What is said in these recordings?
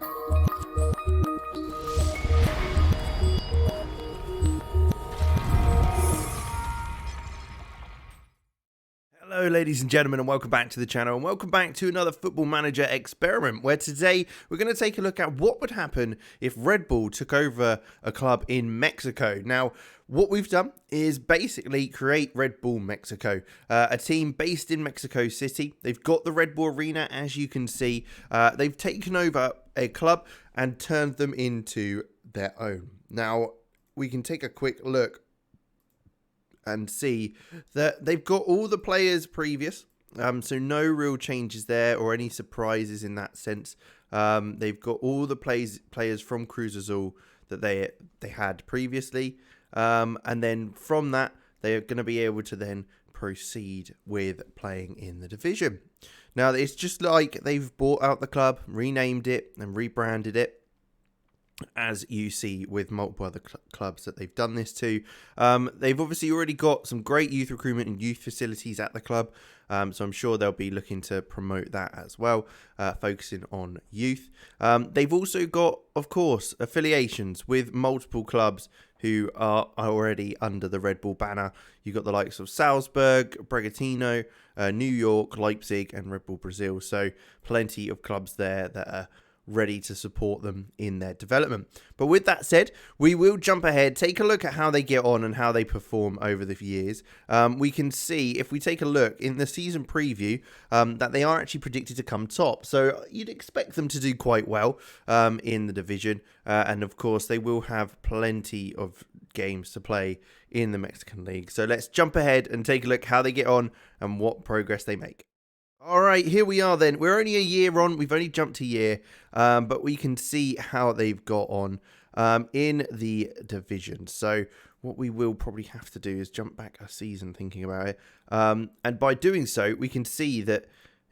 Hello ladies and gentlemen, and welcome back to the channel, and welcome back to another Football Manager experiment, where today we're going to take a look at what would happen if Red Bull took over a club in Mexico. Now, what we've done is basically create Red Bull Mexico, a team based in Mexico City. They've got the Red Bull Arena, as you can see. They've taken over a club and turned them into their own. Now, we can take a quick look and see that they've got all the players previous, so no real changes there or any surprises in that sense. They've got all the players from Cruz Azul that they had previously, and then from that they're going to be able to then proceed with playing in the division. Now, it's just like they've bought out the club, renamed it and rebranded it, as you see with multiple other clubs that they've done this to. They've obviously already got some great youth recruitment and youth facilities at the club, so I'm sure they'll be looking to promote that as well, focusing on youth. They've also got, of course, affiliations with multiple clubs who are already under the Red Bull banner. You've got the likes of Salzburg, Bragantino, New York, Leipzig, and Red Bull Brazil, so plenty of clubs there that are ready to support them in their development. But with that said, we will jump ahead, take a look at how they get on and how they perform over the years. We can see, if we take a look in the season preview, that they are actually predicted to come top. So you'd expect them to do quite well in the division. And of course, they will have plenty of games to play in the Mexican League. So let's jump ahead and take a look how they get on and what progress they make. All right, here we are then. We're only a year on. We've only jumped a year, but we can see how they've got on in the division. So what we will probably have to do is jump back a season thinking about it. And by doing so, we can see that,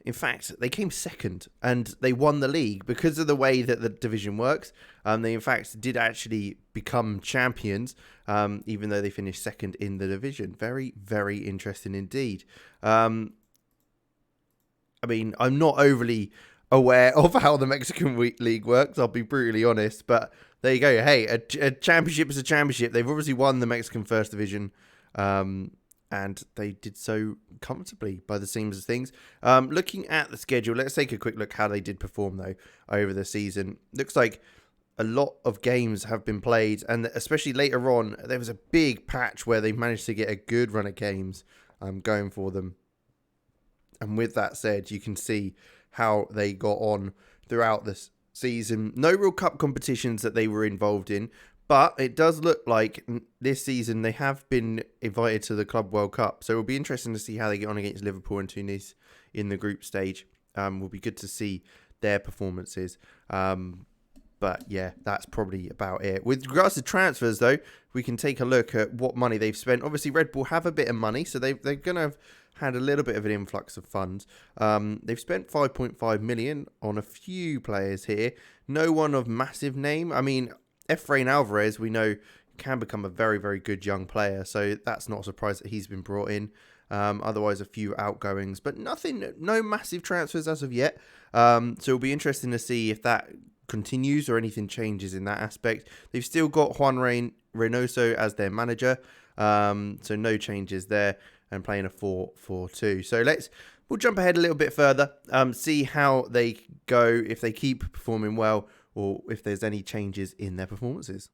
in fact, they came second and they won the league because of the way that the division works. They, in fact, did actually become champions, even though they finished second in the division. Very, very interesting indeed. I mean, I'm not overly aware of how the Mexican League works, I'll be brutally honest, but there you go. Hey, a championship is a championship. They've obviously won the Mexican First Division, and they did so comfortably by the seams of things. Looking at the schedule, let's take a quick look how they did perform, though, over the season. Looks like a lot of games have been played, and especially later on, there was a big patch where they managed to get a good run of games going for them. And with that said, you can see how they got on throughout this season. No real cup competitions that they were involved in, but it does look like this season they have been invited to the Club World Cup. So it'll be interesting to see how they get on against Liverpool and Tunis in the group stage. Will be good to see their performances. But yeah, that's probably about it. With regards to transfers, though, we can take a look at what money they've spent. Obviously, Red Bull have a bit of money, so they're going to have had a little bit of an influx of funds. They've spent 5.5 million on a few players here. No one of massive name. I mean, Efrain Alvarez, we know, can become a very, very good young player, so that's not a surprise that he's been brought in. Otherwise, a few outgoings, but no massive transfers as of yet. So it'll be interesting to see if that continues or anything changes in that aspect. They've still got Juan Reynoso as their manager, so no changes there, and playing a 4-4-2. So we'll jump ahead a little bit further, see how they go, if they keep performing well, or if there's any changes in their performances.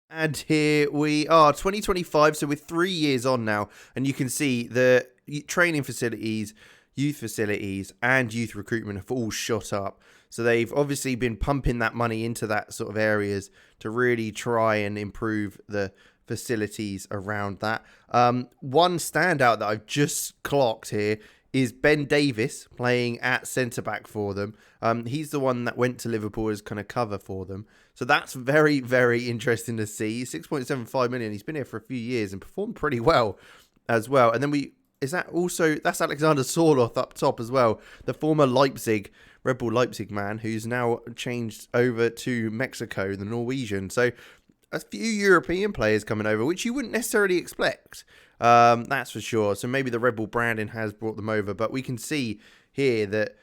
And here we are, 2025, so we're 3 years on now, and you can see the training facilities, youth facilities, and youth recruitment have all shot up. So they've obviously been pumping that money into that sort of areas to really try and improve the facilities around that. One standout that I've just clocked here is Ben Davis playing at centre-back for them. He's the one that went to Liverpool as kind of cover for them. So that's very, very interesting to see. 6.75 million. He's been here for a few years and performed pretty well as well. And then that's Alexander Sorloth up top as well. The former Red Bull Leipzig man, who's now changed over to Mexico, the Norwegian. So a few European players coming over, which you wouldn't necessarily expect. That's for sure. So maybe the Red Bull branding has brought them over. But we can see here that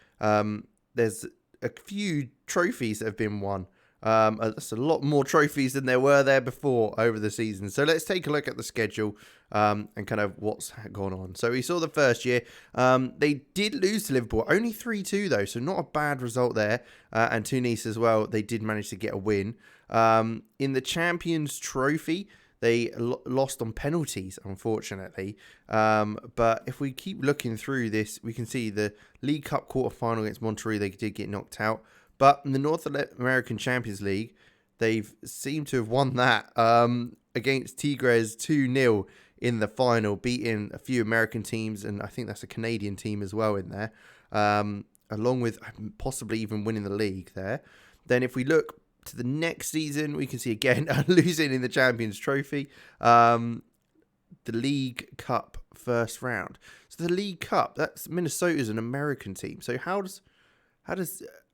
there's a few trophies that have been won. That's a lot more trophies than there were there before over the season. So let's take a look at the schedule and kind of what's gone on. So we saw the first year. They did lose to Liverpool, only 3-2 though, so not a bad result there. And Tunis as well, they did manage to get a win. In the Champions Trophy, they lost on penalties, unfortunately. But if we keep looking through this, we can see the League Cup quarter-final against Monterrey, they did get knocked out. But in the North American Champions League, they've seemed to have won that against Tigres 2-0 in the final, beating a few American teams, and I think that's a Canadian team as well in there, along with possibly even winning the league there. Then if we look to the next season, we can see again losing in the Champions Trophy, the League Cup first round. So the League Cup, that's Minnesota's an American team. So how does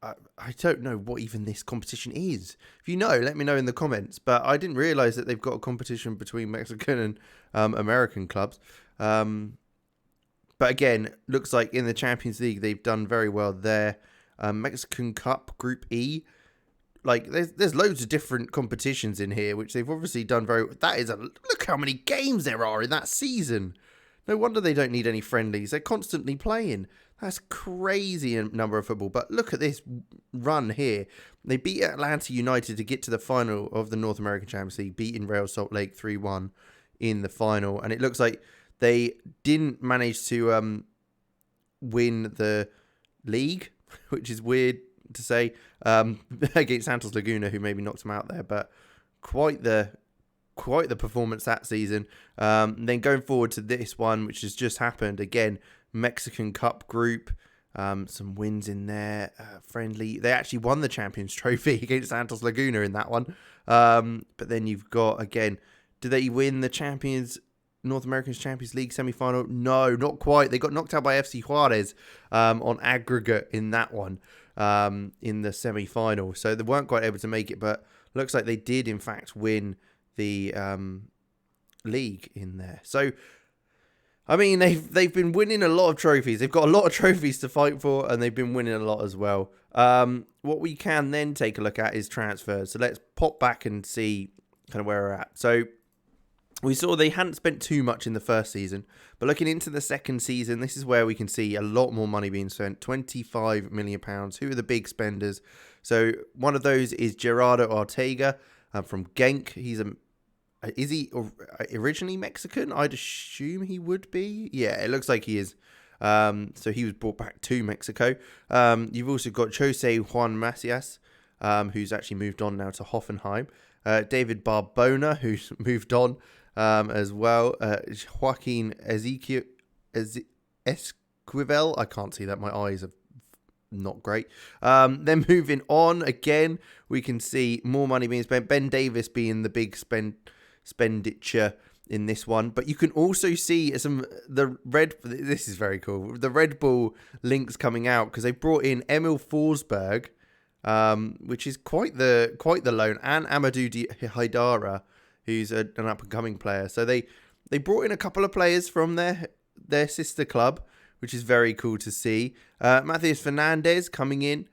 I don't know what even this competition is. If you know, let me know in the comments. But I didn't realise that they've got a competition between Mexican and American clubs. But again, looks like in the Champions League, they've done very well there. Mexican Cup, Group E. Like, there's loads of different competitions in here, which they've obviously done very well. Look how many games there are in that season. No wonder they don't need any friendlies. They're constantly playing. That's crazy number of football. But look at this run here. They beat Atlanta United to get to the final of the North American Champions League, beating Real Salt Lake 3-1 in the final. And it looks like they didn't manage to win the league, which is weird to say, against Santos Laguna, who maybe knocked them out there. But quite the performance that season. Then going forward to this one, which has just happened again, Mexican Cup group, some wins in there, friendly. They actually won the Champions Trophy against Santos Laguna in that one. But then you've got, again, do they win the North American Champions League semi-final? No, not quite. They got knocked out by FC Juarez on aggregate in that one, in the semi-final. So they weren't quite able to make it, but looks like they did, in fact, win the league in there. So I mean, they've been winning a lot of trophies. They've got a lot of trophies to fight for, and they've been winning a lot as well. What we can then take a look at is transfers. So let's pop back and see kind of where we're at. So we saw they hadn't spent too much in the first season, but looking into the second season, this is where we can see a lot more money being spent. £25 million. Who are the big spenders? So one of those is Gerardo Ortega from Genk. Is he originally Mexican? I'd assume he would be. Yeah, it looks like he is. So he was brought back to Mexico. You've also got Jose Juan Macias, who's actually moved on now to Hoffenheim. David Barbona, who's moved on as well. Joaquin Esquivel. I can't see that. My eyes are not great. Then moving on again, we can see more money being spent. Ben Davis being the big expenditure in this one, but you can also see this is very cool, the Red Bull links coming out, because they brought in Emil Forsberg, which is quite the loan, and Amadou Haidara, who's an up-and-coming player. So they brought in a couple of players from their sister club, which is very cool to see. Matheus Fernandes coming in.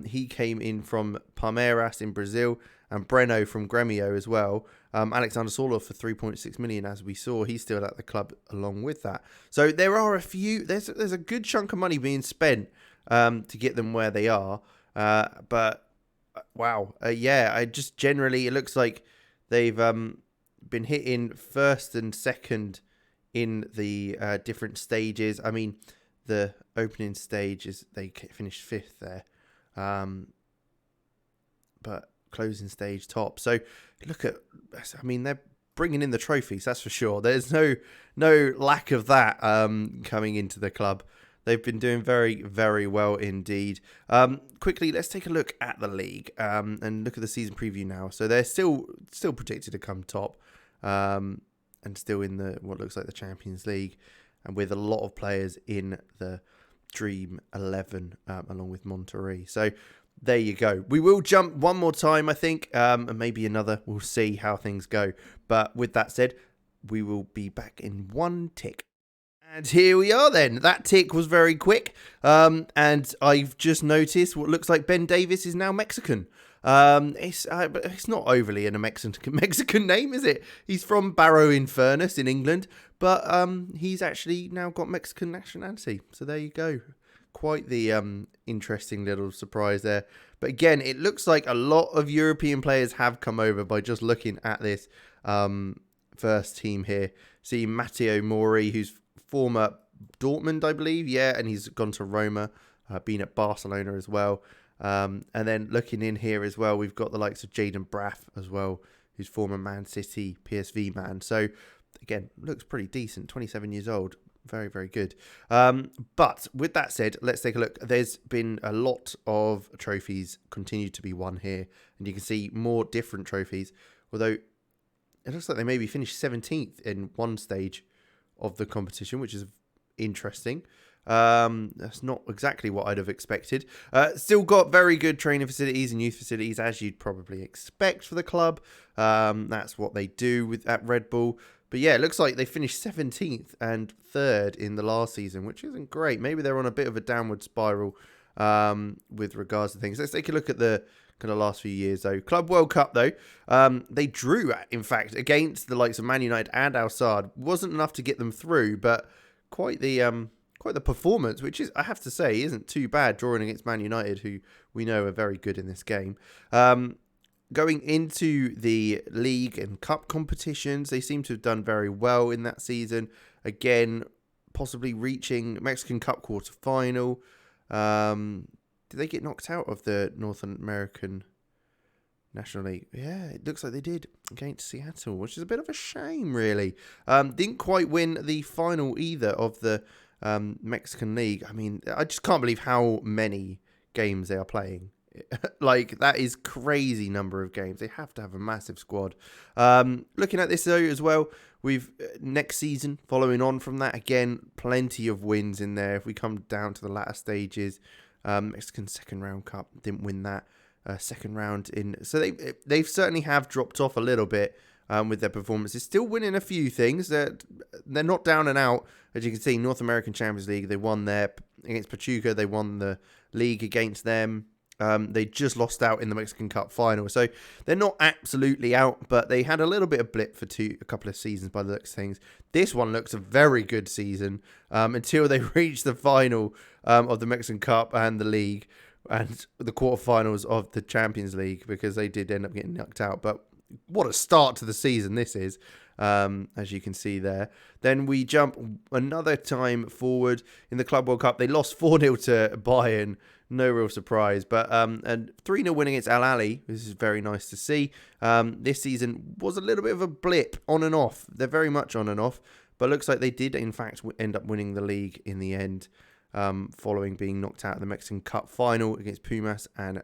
He came in from Palmeiras in Brazil, and Breno from Gremio as well. Alexander Sorloth for 3.6 million, as we saw. He's still at the club along with that. So there are there's a good chunk of money being spent to get them where they are. But wow, I just generally, it looks like they've been hitting first and second in the different stages. I mean, the opening stage is they finished fifth there. But closing stage top. So look at, I mean, they're bringing in the trophies, that's for sure. There's no lack of that coming into the club. They've been doing very, very well indeed. Quickly, let's take a look at the league and look at the season preview now. So they're still predicted to come top and still in what looks like the Champions League, and with a lot of players in the Dream 11 along with Monterrey. So there you go. We will jump one more time, I think, and maybe another. We'll see how things go. But with that said, we will be back in one tick. And here we are then. That tick was very quick. And I've just noticed what looks like Ben Davis is now Mexican. It's not overly in a Mexican name, is it? He's from Barrow-in-Furness in England, but he's actually now got Mexican nationality. So there you go. Quite the interesting little surprise there. But again, it looks like a lot of European players have come over by just looking at this first team here. See Matteo Mori, who's former Dortmund, I believe. Yeah, and he's gone to Roma, been at Barcelona as well. And then looking in here as well, we've got the likes of Jaden Braff as well, who's former Man City PSV man. So again, looks pretty decent, 27 years old. Very, very good. But with that said, let's take a look. There's been a lot of trophies continue to be won here. And you can see more different trophies. Although it looks like they maybe finished 17th in one stage of the competition, which is interesting. That's not exactly what I'd have expected. Still got very good training facilities and youth facilities, as you'd probably expect for the club. That's what they do at Red Bull. But yeah, it looks like they finished 17th and 3rd in the last season, which isn't great. Maybe they're on a bit of a downward spiral with regards to things. Let's take a look at the kind of last few years, though. Club World Cup, though, they drew, in fact, against the likes of Man United and Al Sadd. Wasn't enough to get them through, but quite the performance, which is, I have to say, isn't too bad, drawing against Man United, who we know are very good in this game. Going into the league and cup competitions, they seem to have done very well in that season. Again, possibly reaching Mexican Cup quarter-final. Did they get knocked out of the North American National League? Yeah, it looks like they did against Seattle, which is a bit of a shame, really. Didn't quite win the final either of the Mexican League. I mean, I just can't believe how many games they are playing. Like, that is crazy number of games. They have to have a massive squad. Looking at this though as well, we've next season following on from that, again, plenty of wins in there. If we come down to the latter stages, Mexican second round cup, didn't win that. Second round in, so they've certainly have dropped off a little bit with their performances. Still winning a few things. They're not down and out. As you can see, North American Champions League, they won there against Pachuca. They won the league against them. They just lost out in the Mexican Cup final. So they're not absolutely out, but they had a little bit of blip for a couple of seasons by the looks of things. This one looks a very good season until they reach the final of the Mexican Cup and the league and the quarterfinals of the Champions League, because they did end up getting knocked out. But what a start to the season this is, as you can see there. Then we jump another time forward in the Club World Cup. They lost 4-0 to Bayern. No real surprise, but and 3-0 win against Al Ahly. This is very nice to see. This season was a little bit of a blip, on and off. They're very much on and off, but looks like they did, in fact, end up winning the league in the end, following being knocked out of the Mexican Cup final against Pumas and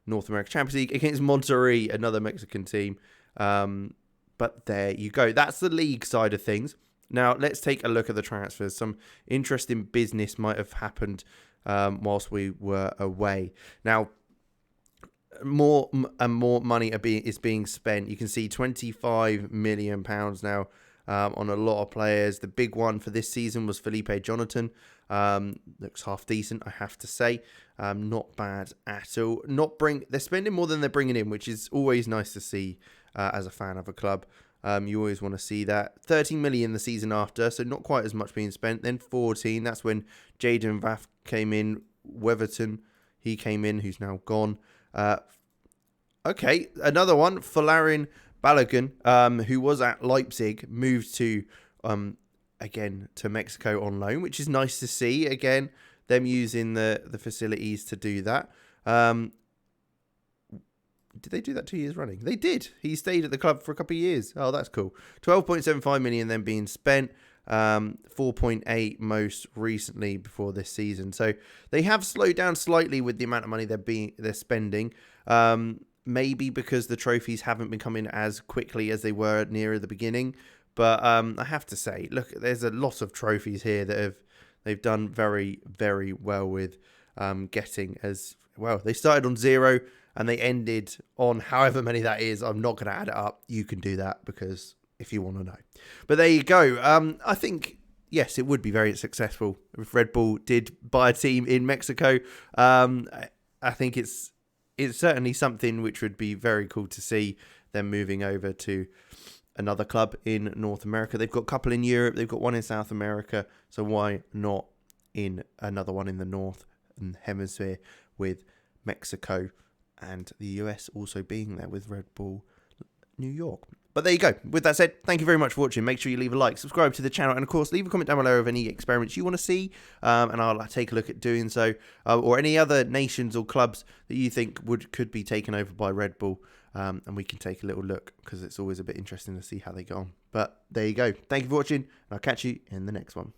North American Champions League against Monterrey, another Mexican team. But there you go. That's the league side of things. Now, let's take a look at the transfers. Some interesting business might have happened whilst we were away. Now, more and more money is being spent. You can see £25 million now on a lot of players. The big one for this season was Felipe Jonathan. Looks half decent, I have to say. Not bad at all. They're spending more than they're bringing in, which is always nice to see as a fan of a club. You always want to see that. 13 million the season after, so not quite as much being spent. Then 14, that's when Jaden Vaff came in. Weatherton, he came in, who's now gone. Okay, another one, Folarin Balogun, who was at Leipzig, moved to, again, to Mexico on loan, which is nice to see. Again, them using the facilities to do that. Did they do that 2 years running? They did. He stayed at the club for a couple of years. Oh, that's cool. 12.75 million then being spent. 4.8 most recently before this season. So they have slowed down slightly with the amount of money they're spending. Maybe because the trophies haven't been coming as quickly as they were nearer the beginning. But I have to say, look, there's a lot of trophies here that they've done very, very well with getting as well. They started on 0 and they ended on however many that is. I'm not going to add it up. You can do that because if you want to know. But there you go. I think, yes, it would be very successful if Red Bull did buy a team in Mexico. I think it's certainly something which would be very cool to see them moving over to another club in North America. They've got a couple in Europe, they've got one in South America, so why not in another one in the Northern Hemisphere with Mexico and the US also being there with Red Bull New York. But there you go. With that said, thank you very much for watching. Make sure you leave a like, subscribe to the channel, and of course, leave a comment down below of any experiments you want to see, and I'll take a look at doing so, or any other nations or clubs that you think could be taken over by Red Bull, and we can take a little look, because it's always a bit interesting to see how they go on. But there you go. Thank you for watching, and I'll catch you in the next one.